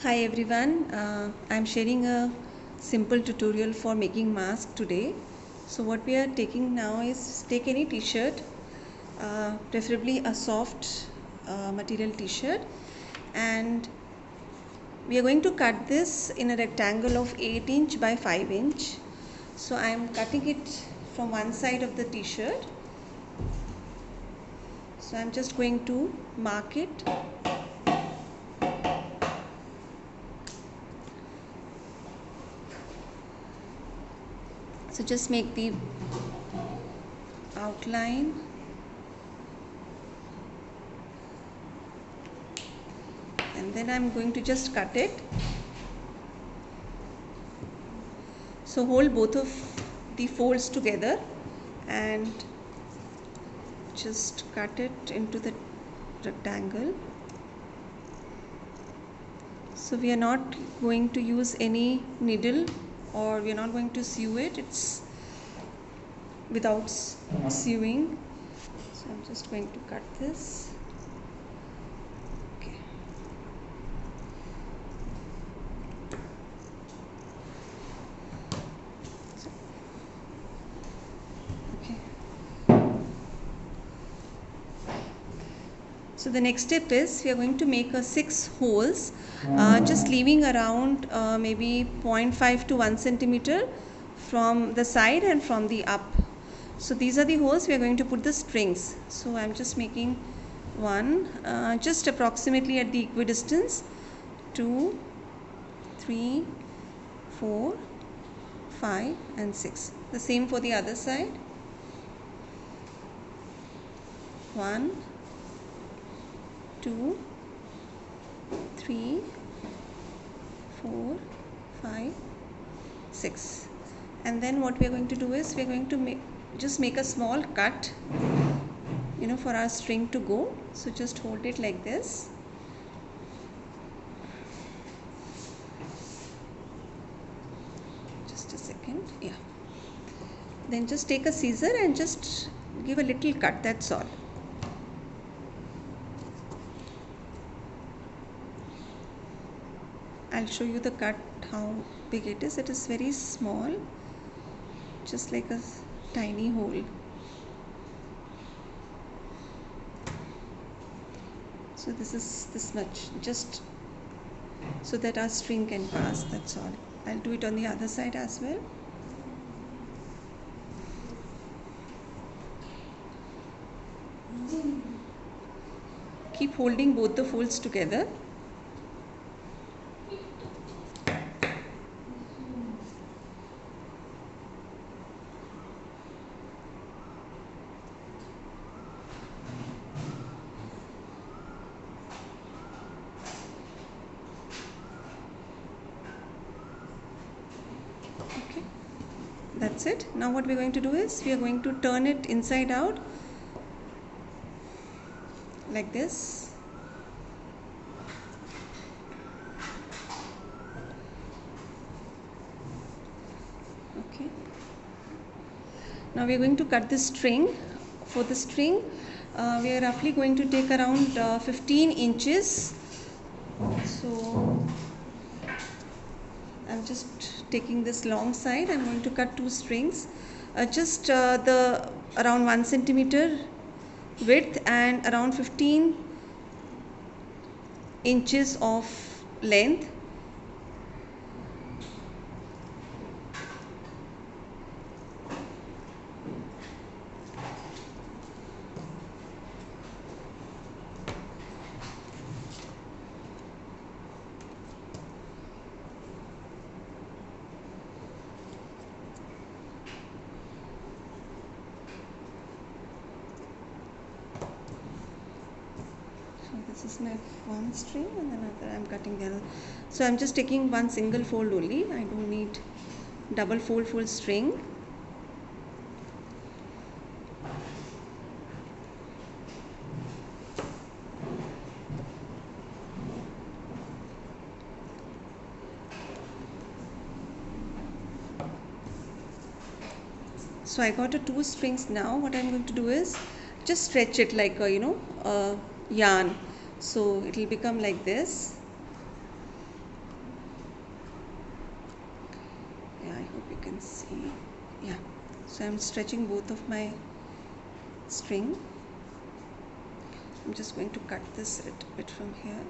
Hi everyone, I'm sharing a simple tutorial for making mask today. So what we are taking now is take any t-shirt, preferably a soft material t-shirt, and we are going to cut this in a rectangle of 8 inch by 5 inch. So I am cutting it from one side of the t-shirt. So I'm just going to mark it. So just make the outline, and then I'm going to just cut it. So hold both of the folds together and just cut it into the rectangle. So we are not going to use any needle, or we are not going to sew it. It's without sewing. So I'm just going to cut this. Okay. So the next step is we are going to make 6 holes, just leaving around maybe 0.5 to 1 centimeter from the side and from the up. So these are the holes we are going to put the strings. So I'm just making one, just approximately at the equidistance, 2, 3, 4, 5 and 6. The same for the other side. 1, 2, 3, 4, 5, 6. And then what we are going to do is we are going to make a small cut, for our string to go. So just hold it like this. Just a second. Yeah. Then just take a scissor and just give a little cut, that's all. I'll show you the cut, how big it is. It is very small, just like a tiny hole. So this is this much, just so that our string can pass, that's all. I'll do it on the other side as well. Keep holding both the folds together. That's it. Now what we're going to do is we are going to turn it inside out like this. Okay. Now we are going to cut the string. For the string, we are roughly going to take around 15 inches. So I'm just taking this long side. I'm going to cut 2 strings, just the around 1 centimeter width and around 15 inches of length. This is my one string, and then I'm cutting the other. So I'm just taking one single fold only. I don't need double fold full string. So I got 2 strings now. What I'm going to do is just stretch it like a yarn. So it will become like this. can see, yeah. So I'm stretching both of my string. I'm just going to cut this a little bit from here.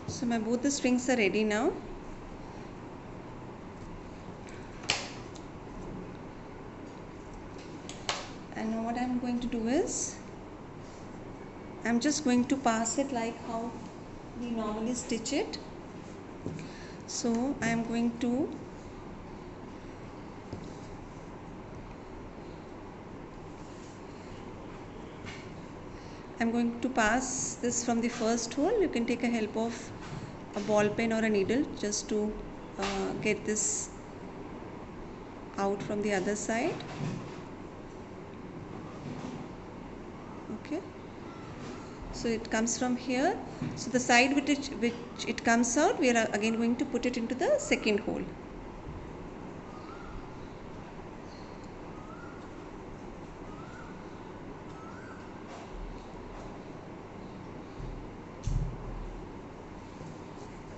So my both the strings are ready now. And now what I'm going to do is, I'm just going to pass it like how we normally stitch it. So I am going to pass this from the first hole. You can take a help of a ball pen or a needle just to get this out from the other side. Okay, so it comes from here. So the side which it comes out, we are again going to put it into the second hole.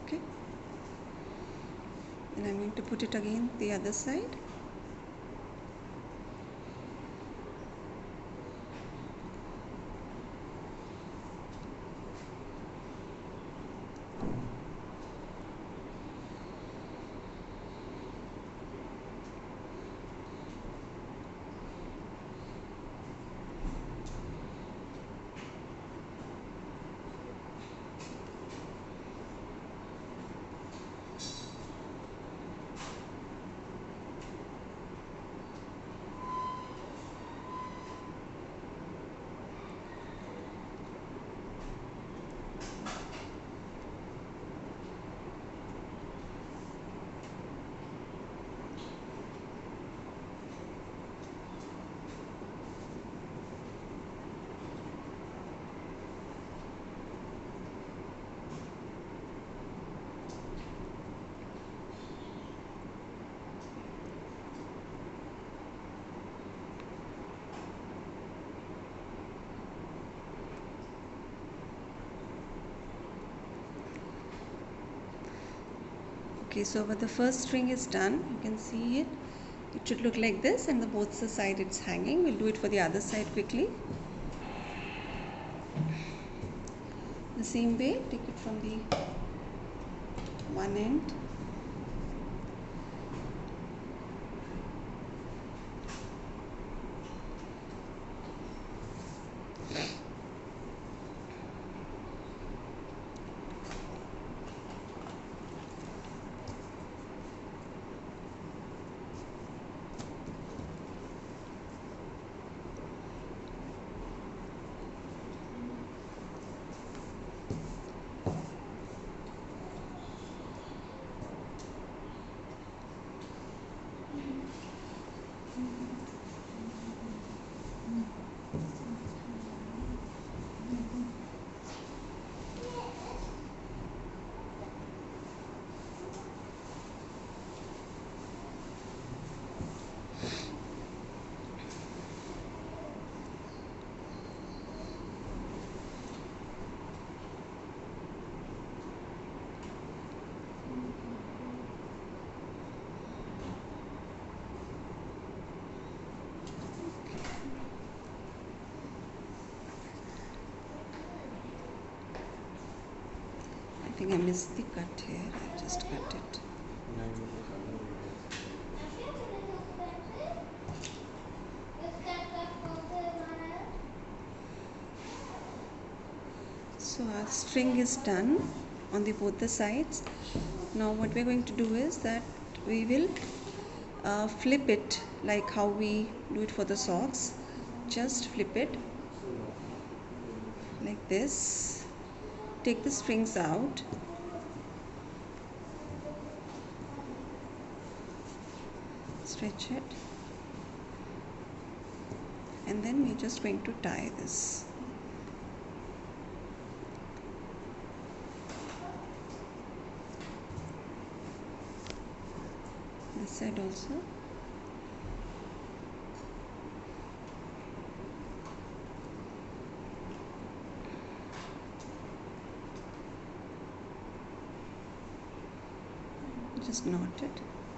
Okay, and I'm going to put it again the other side. Okay, so when the first string is done, you can see it. It should look like this, and the both the side it's hanging. We'll do it for the other side quickly. The same way, take it from the one end. I think I missed the cut here. I just cut it. So our string is done on the both the sides. Now what we're going to do is that we will flip it like how we do it for the socks. Just flip it like this. Take the strings out. Stretch it. And then we're just going to tie this. This side also. just knot it.